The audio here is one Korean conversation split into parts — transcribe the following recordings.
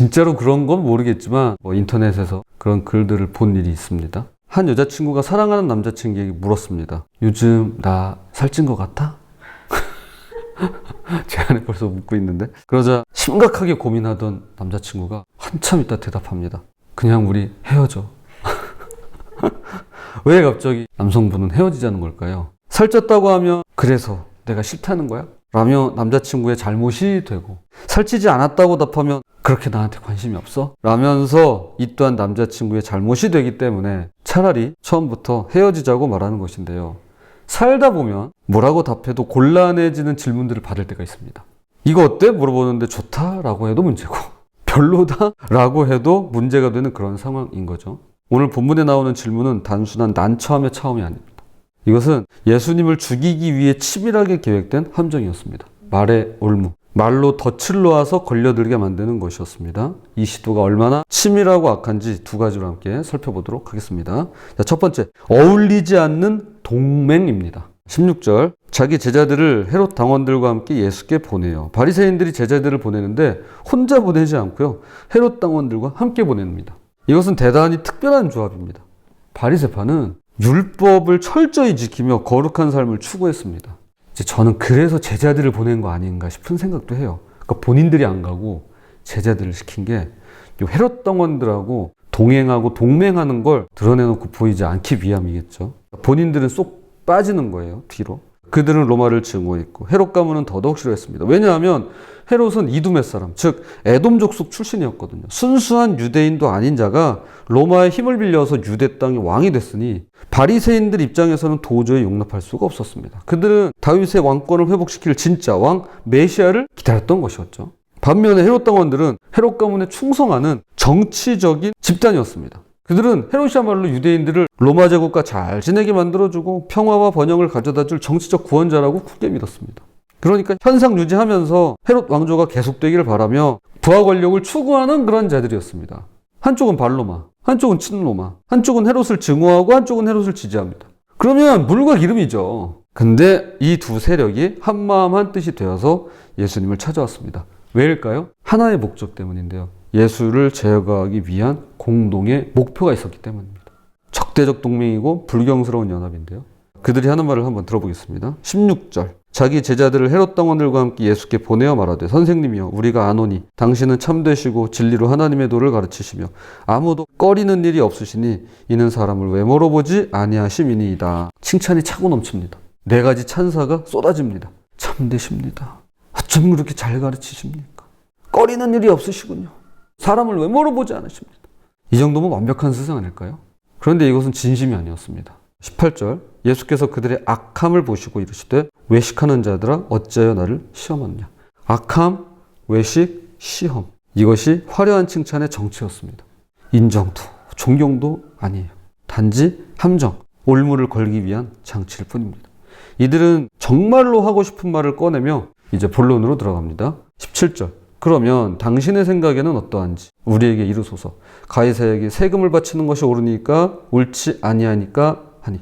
진짜로 그런 건 모르겠지만 인터넷에서 그런 글들을 본 일이 있습니다. 한 여자친구가 사랑하는 남자친구에게 물었습니다. 요즘 나 살찐 것 같아? 제 안에 벌써 묻고 있는데, 그러자 심각하게 고민하던 남자친구가 한참 있다 대답합니다. 그냥 우리 헤어져. 왜 갑자기 남성분은 헤어지자는 걸까요? 살쪘다고 하면 그래서 내가 싫다는 거야? 라며 남자친구의 잘못이 되고, 살찌지 않았다고 답하면 그렇게 나한테 관심이 없어? 라면서 이 또한 남자친구의 잘못이 되기 때문에 차라리 처음부터 헤어지자고 말하는 것인데요. 살다 보면 뭐라고 답해도 곤란해지는 질문들을 받을 때가 있습니다. 이거 어때? 물어보는데 좋다라고 해도 문제고, 별로다라고 해도 문제가 되는 그런 상황인 거죠. 오늘 본문에 나오는 질문은 단순한 난처함의 차원이 아닙니다. 이것은 예수님을 죽이기 위해 치밀하게 계획된 함정이었습니다. 말의 올무, 말로 덫을 놓아서 걸려들게 만드는 것이었습니다. 이 시도가 얼마나 치밀하고 악한지 두 가지로 함께 살펴보도록 하겠습니다. 자, 첫 번째, 어울리지 않는 동맹입니다. 16절, 자기 제자들을 헤롯 당원들과 함께 예수께 보내요. 바리새인들이 제자들을 보내는데 혼자 보내지 않고요, 헤롯 당원들과 함께 보냅니다. 이것은 대단히 특별한 조합입니다. 바리새파는 율법을 철저히 지키며 거룩한 삶을 추구했습니다. 이제 저는 그래서 제자들을 보낸 거 아닌가 싶은 생각도 해요. 그러니까 본인들이 안 가고 제자들을 시킨 게 헤롯 당원들하고 동행하고 동맹하는 걸 드러내놓고 보이지 않기 위함이겠죠. 본인들은 쏙 빠지는 거예요, 뒤로. 그들은 로마를 증오했고 헤롯 가문은 더더욱 싫어했습니다. 왜냐하면 헤롯은 이두메 사람, 즉 에돔 족속 출신이었거든요. 순수한 유대인도 아닌 자가 로마의 힘을 빌려서 유대 땅의 왕이 됐으니 바리새인들 입장에서는 도저히 용납할 수가 없었습니다. 그들은 다윗의 왕권을 회복시킬 진짜 왕 메시아를 기다렸던 것이었죠. 반면에 헤롯 당원들은 헤롯 가문에 충성하는 정치적인 집단이었습니다. 그들은 헤롯이야말로 유대인들을 로마 제국과 잘 지내게 만들어주고 평화와 번영을 가져다줄 정치적 구원자라고 굳게 믿었습니다. 그러니까 현상 유지하면서 헤롯 왕조가 계속되기를 바라며 부하 권력을 추구하는 그런 자들이었습니다. 한쪽은 반로마, 한쪽은 친로마, 한쪽은 헤롯을 증오하고 한쪽은 헤롯을 지지합니다. 그러면 물과 기름이죠. 근데 이 두 세력이 한마음 한뜻이 되어서 예수님을 찾아왔습니다. 왜일까요? 하나의 목적 때문인데요. 예수를 제거하기 위한 공동의 목표가 있었기 때문입니다. 적대적 동맹이고 불경스러운 연합인데요. 그들이 하는 말을 한번 들어보겠습니다. 16절, 자기 제자들을 헤롯 당원들과 함께 예수께 보내어 말하되 선생님이여 우리가 아노니 당신은 참되시고 진리로 하나님의 도를 가르치시며 아무도 꺼리는 일이 없으시니 이는 사람을 외모로 보지 아니하심이니이다. 칭찬이 차고 넘칩니다. 네 가지 찬사가 쏟아집니다. 참되십니다. 어쩜 그렇게 잘 가르치십니까? 꺼리는 일이 없으시군요. 사람을 외모로 보지 않으십니다. 이 정도면 완벽한 스승 아닐까요? 그런데 이것은 진심이 아니었습니다. 18절, 예수께서 그들의 악함을 보시고 이르시되 외식하는 자들아 어찌하여 나를 시험하느냐. 악함, 외식, 시험, 이것이 화려한 칭찬의 정체였습니다. 인정도 존경도 아니에요. 단지 함정, 올무를 걸기 위한 장치일 뿐입니다. 이들은 정말로 하고 싶은 말을 꺼내며 이제 본론으로 들어갑니다. 17절, 그러면 당신의 생각에는 어떠한지 우리에게 이르소서. 가이사에게 세금을 바치는 것이 옳으니까 옳지 아니하니까 하니.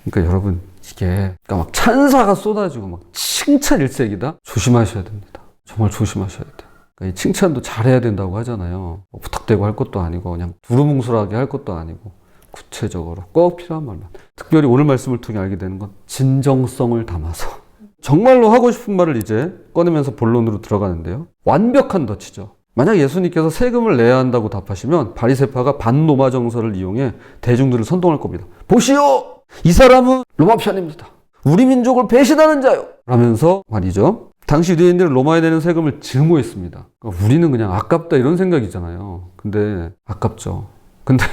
그러니까 여러분, 이게 막 찬사가 쏟아지고 막 칭찬 일색이다? 조심하셔야 됩니다. 정말 조심하셔야 돼요. 그러니까 이 칭찬도 잘해야 된다고 하잖아요. 부탁대고 할 것도 아니고 그냥 두루뭉술하게 할 것도 아니고 구체적으로 꼭 필요한 말만. 특별히 오늘 말씀을 통해 알게 되는 건 진정성을 담아서 정말로 하고 싶은 말을 이제 꺼내면서 본론으로 들어가는데요. 완벽한 덫이죠. 만약 예수님께서 세금을 내야 한다고 답하시면 바리새파가 반로마 정서를 이용해 대중들을 선동할 겁니다. 보시오! 이 사람은 로마 편입니다. 우리 민족을 배신하는 자요! 라면서 말이죠. 당시 유대인들은 로마에 내는 세금을 증오했습니다. 그러니까 우리는 그냥 아깝다 이런 생각이잖아요. 근데 아깝죠. 근데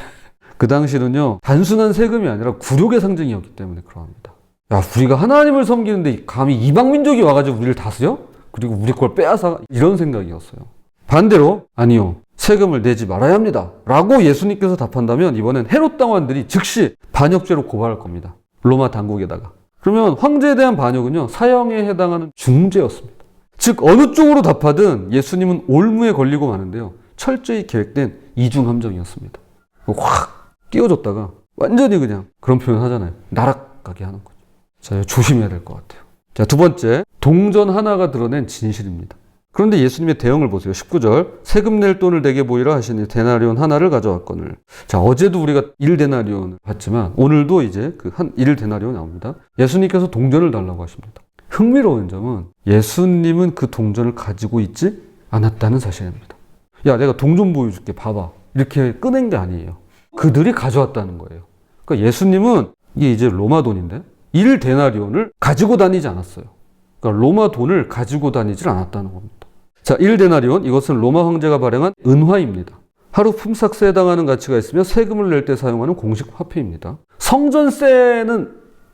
그 당시는요, 단순한 세금이 아니라 굴욕의 상징이었기 때문에 그러합니다. 야, 우리가 하나님을 섬기는데 감히 이방 민족이 와가지고 우리를 다스려? 그리고 우리 걸 빼앗아? 이런 생각이었어요. 반대로 아니요, 세금을 내지 말아야 합니다 라고 예수님께서 답한다면 이번엔 헤롯 당원들이 즉시 반역죄로 고발할 겁니다. 로마 당국에다가. 그러면 황제에 대한 반역은요, 사형에 해당하는 중죄였습니다. 즉 어느 쪽으로 답하든 예수님은 올무에 걸리고 마는데요, 철저히 계획된 이중 함정이었습니다. 확 끼워줬다가 완전히 그냥 그런 표현 하잖아요. 날아가게 하는 거죠. 자, 조심해야 될 것 같아요. 자, 두 번째, 동전 하나가 드러낸 진실입니다. 그런데 예수님의 대응을 보세요. 19절. 세금 낼 돈을 내게 보이라 하시니 데나리온 하나를 가져왔거늘. 자, 어제도 우리가 1데나리온을 봤지만 오늘도 이제 그 한 1데나리온 나옵니다. 예수님께서 동전을 달라고 하십니다. 흥미로운 점은 예수님은 그 동전을 가지고 있지 않았다는 사실입니다. 야, 내가 동전 보여줄게. 봐봐. 이렇게 꺼낸 게 아니에요. 그들이 가져왔다는 거예요. 그러니까 예수님은 이게 이제 로마 돈인데 1데나리온을 가지고 다니지 않았어요. 그러니까 로마 돈을 가지고 다니질 않았다는 겁니다. 자, 1데나리온, 이것은 로마 황제가 발행한 은화입니다. 하루 품삯세에 해당하는 가치가 있으며 세금을 낼 때 사용하는 공식 화폐입니다. 성전세는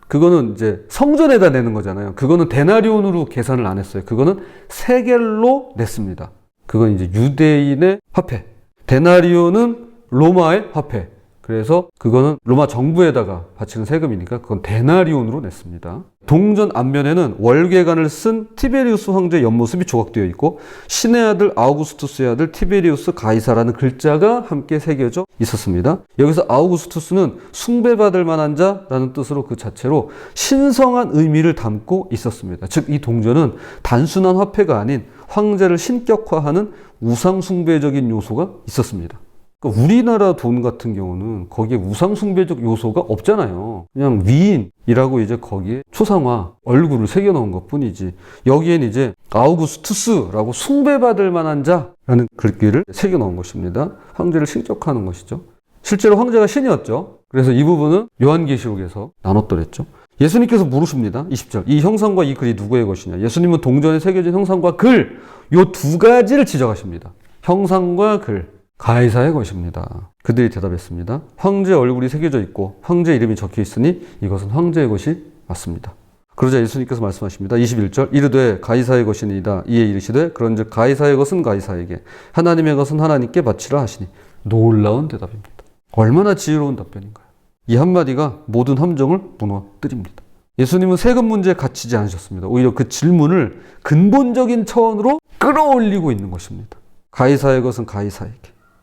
그거는 이제 성전에다 내는 거잖아요. 그거는 데나리온으로 계산을 안 했어요. 그거는 세겔로 냈습니다. 그건 이제 유대인의 화폐. 데나리온은 로마의 화폐. 그래서 그거는 로마 정부에다가 바치는 세금이니까 그건 데나리온으로 냈습니다. 동전 앞면에는 월계관을 쓴 티베리우스 황제의 옆모습이 조각되어 있고 신의 아들 아우구스투스의 아들 티베리우스 가이사라는 글자가 함께 새겨져 있었습니다. 여기서 아우구스투스는 숭배받을 만한 자라는 뜻으로 그 자체로 신성한 의미를 담고 있었습니다. 즉 이 동전은 단순한 화폐가 아닌 황제를 신격화하는 우상숭배적인 요소가 있었습니다. 그러니까 우리나라 돈 같은 경우는 거기에 우상숭배적 요소가 없잖아요. 그냥 위인이라고 이제 거기에 초상화 얼굴을 새겨놓은 것 뿐이지. 여기엔 이제 아우구스투스라고 숭배받을 만한 자라는 글귀를 새겨놓은 것입니다. 황제를 신격화하는 것이죠. 실제로 황제가 신이었죠. 그래서 이 부분은 요한계시록에서 나눴더랬죠. 예수님께서 물으십니다. 20절. 이 형상과 이 글이 누구의 것이냐. 예수님은 동전에 새겨진 형상과 글, 요 두 가지를 지적하십니다. 형상과 글. 가이사의 것입니다. 그들이 대답했습니다. 황제 얼굴이 새겨져 있고 황제 이름이 적혀 있으니 이것은 황제의 것이 맞습니다. 그러자 예수님께서 말씀하십니다. 21절. 이르되 가이사의 것이니이다. 이에 이르시되 그런즉 가이사의 것은 가이사에게 하나님의 것은 하나님께 바치라 하시니. 놀라운 대답입니다. 얼마나 지혜로운 답변인가요? 이 한마디가 모든 함정을 무너뜨립니다. 예수님은 세금 문제에 갇히지 않으셨습니다. 오히려 그 질문을 근본적인 차원으로 끌어올리고 있는 것입니다. 가이사의 것은 가이사에게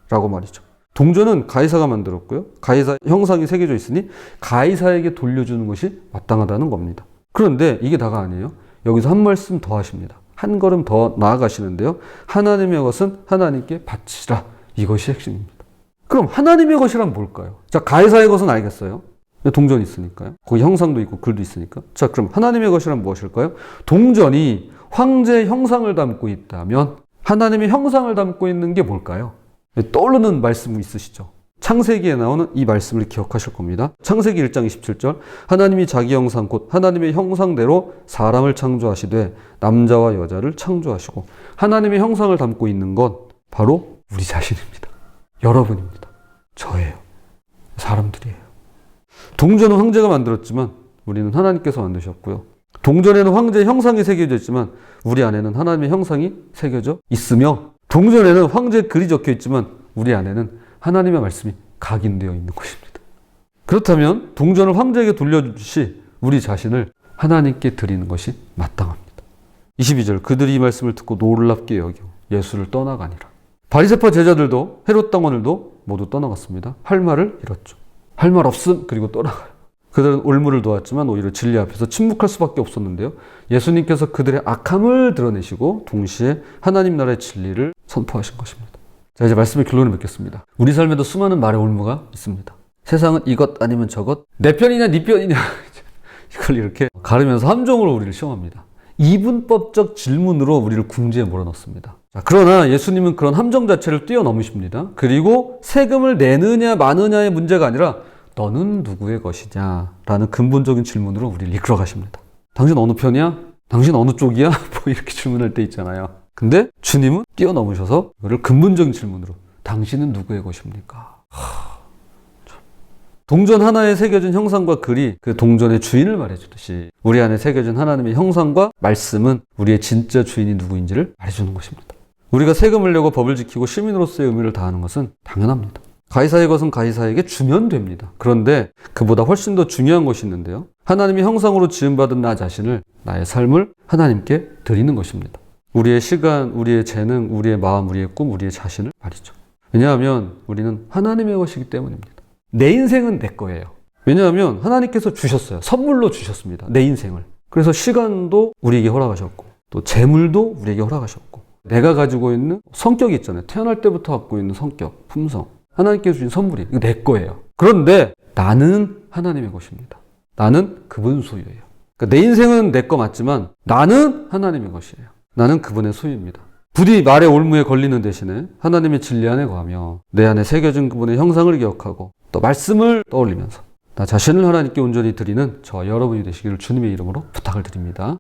라고 말이죠. 동전은 가이사가 만들었고요. 가이사 형상이 새겨져 있으니 가이사에게 돌려주는 것이 마땅하다는 겁니다. 그런데 이게 다가 아니에요. 여기서 한 말씀 더 하십니다. 한 걸음 더 나아가시는데요. 하나님의 것은 하나님께 바치라. 이것이 핵심입니다. 그럼 하나님의 것이란 뭘까요? 자, 가이사의 것은 알겠어요. 동전이 있으니까요. 거기 형상도 있고 글도 있으니까. 자, 그럼 하나님의 것이란 무엇일까요? 동전이 황제의 형상을 담고 있다면 하나님의 형상을 담고 있는 게 뭘까요? 떠오르는 말씀 있으시죠? 창세기에 나오는 이 말씀을 기억하실 겁니다. 창세기 1장 27절. 하나님이 자기 형상 곧 하나님의 형상대로 사람을 창조하시되 남자와 여자를 창조하시고 하나님의 형상을 담고 있는 건 바로 우리 자신입니다. 여러분입니다. 저예요. 사람들이에요. 동전은 황제가 만들었지만 우리는 하나님께서 만드셨고요. 동전에는 황제의 형상이 새겨져 있지만 우리 안에는 하나님의 형상이 새겨져 있으며 동전에는 황제의 글이 적혀 있지만 우리 안에는 하나님의 말씀이 각인되어 있는 것입니다. 그렇다면 동전을 황제에게 돌려주시 우리 자신을 하나님께 드리는 것이 마땅합니다. 22절. 그들이 이 말씀을 듣고 놀랍게 여겨 예수를 떠나가니라. 바리새파 제자들도 헤롯 당원들도 모두 떠나갔습니다. 할 말을 잃었죠. 할 말 없음 그리고 떠나가요. 그들은 올무를 도왔지만 오히려 진리 앞에서 침묵할 수밖에 없었는데요. 예수님께서 그들의 악함을 드러내시고 동시에 하나님 나라의 진리를 선포하신 것입니다. 자, 이제 말씀의 결론을 맺겠습니다. 우리 삶에도 수많은 말의 올무가 있습니다. 세상은 이것 아니면 저것, 내 편이냐 네 편이냐 이걸 이렇게 가르면서 함정으로 우리를 시험합니다. 이분법적 질문으로 우리를 궁지에 몰아넣습니다. 자, 그러나 예수님은 그런 함정 자체를 뛰어넘으십니다. 그리고 세금을 내느냐 마느냐의 문제가 아니라 너는 누구의 것이냐? 라는 근본적인 질문으로 우리를 이끌어 가십니다. 당신 어느 편이야? 당신 어느 쪽이야? 뭐 이렇게 질문할 때 있잖아요. 근데 주님은 뛰어넘으셔서 이거를 근본적인 질문으로 당신은 누구의 것입니까? 동전 하나에 새겨진 형상과 글이 그 동전의 주인을 말해주듯이 우리 안에 새겨진 하나님의 형상과 말씀은 우리의 진짜 주인이 누구인지를 말해주는 것입니다. 우리가 세금을 내고 법을 지키고 시민으로서의 의무를 다하는 것은 당연합니다. 가이사의 것은 가이사에게 주면 됩니다. 그런데 그보다 훨씬 더 중요한 것이 있는데요. 하나님의 형상으로 지음받은 나 자신을, 나의 삶을 하나님께 드리는 것입니다. 우리의 시간, 우리의 재능, 우리의 마음, 우리의 꿈, 우리의 자신을 말이죠. 왜냐하면 우리는 하나님의 것이기 때문입니다. 내 인생은 내 거예요. 왜냐하면 하나님께서 주셨어요. 선물로 주셨습니다. 내 인생을. 그래서 시간도 우리에게 허락하셨고 또 재물도 우리에게 허락하셨고 내가 가지고 있는 성격이 있잖아요. 태어날 때부터 갖고 있는 성격, 품성. 하나님께서 주신 선물이 이거 내 거예요. 그런데 나는 하나님의 것입니다. 나는 그분 소유예요. 그러니까 내 인생은 내 거 맞지만 나는 하나님의 것이에요. 나는 그분의 소유입니다. 부디 말의 올무에 걸리는 대신에 하나님의 진리 안에 거하며 내 안에 새겨진 그분의 형상을 기억하고 또 말씀을 떠올리면서 나 자신을 하나님께 온전히 드리는 저와 여러분이 되시기를 주님의 이름으로 부탁을 드립니다.